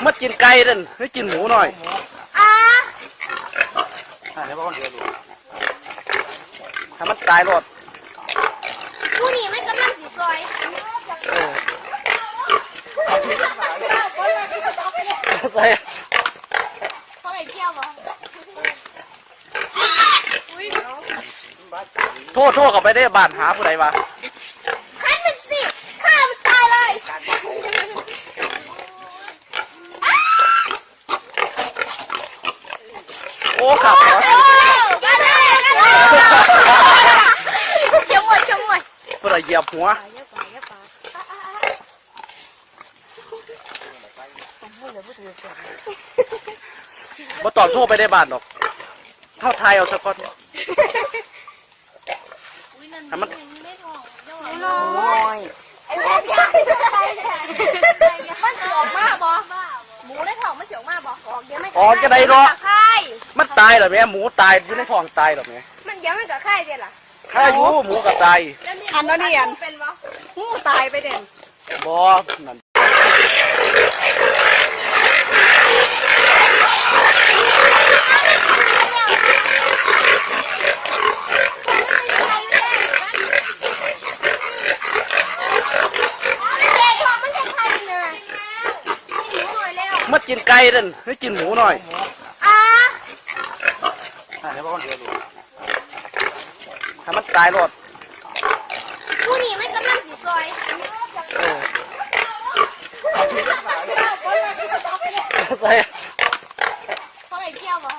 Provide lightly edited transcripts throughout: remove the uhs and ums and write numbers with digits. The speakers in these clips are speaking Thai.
มากินไก่เด่นให้กินหมูหน่อยเดี๋ยวบอกเดี๋ยวดูให้มันตายรอดผู้นี่มันกำลังสีซอยใส่เขาไหนเกี่ยวบ่โทษกลับไปได้บ้านหาผู้ใดวะขันมันสิฆ่ามันตายเลยโอ้ขับเหรอกันเลยเชี่ยวมวยผู้ใดเหยียบหัวมาตอบโทษไปได้บ้านหรอกเข้าไทยเอาสักคนให้มันน้อยมันเสียวมากบ่หมูในท้องมันเสียวมากบ่อ๋อจะได้หรอมันตายเหรอแม่หมูตายอยู่ในท้องตายเหรอแม่มันยังไม่กับไข่เด่นล่ะข้าอยู่หมูกับตายอันนั้นนี่อันงูตายไปเด่นบ่นั่นมากินไก่เด่นให้กินหมูหน่อยเดี๋ยวบอกเดี๋ยวดูให้มันตายรอดผู้นี่มันกำลังสีซอยใส่เขาไหนเกี่ยวบ่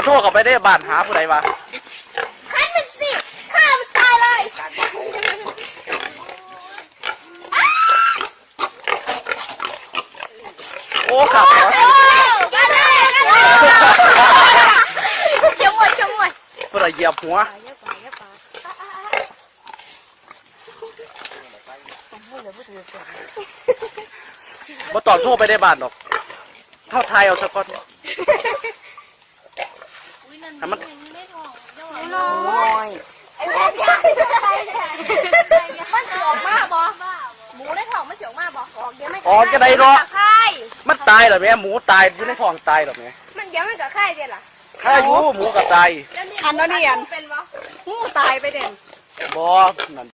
โทษกลับไปได้บ้านหาผู้ใดวะขันมันสิฆ่ามันตายเลยโอ้ขับเหรอกันเลยเชี่ยวมวยผู้ใดเหยียบหัวมาตอบโทษไปได้บ้านหรอกเข้าไทยเอาสักคนให้มันน้อยมันเสียวมากบ่หมูในท้องมันเสียวมากบ่อ๋อจะได้หรอมันตายเหรอแม่หมูตายอยู่ในท้องตายเหรอแม่มันยังไม่กับไข่เด่นล่ะข้าอยู่หมูกับตายอันนั้นนี่อันงูตายไปเด่นบ่นั่น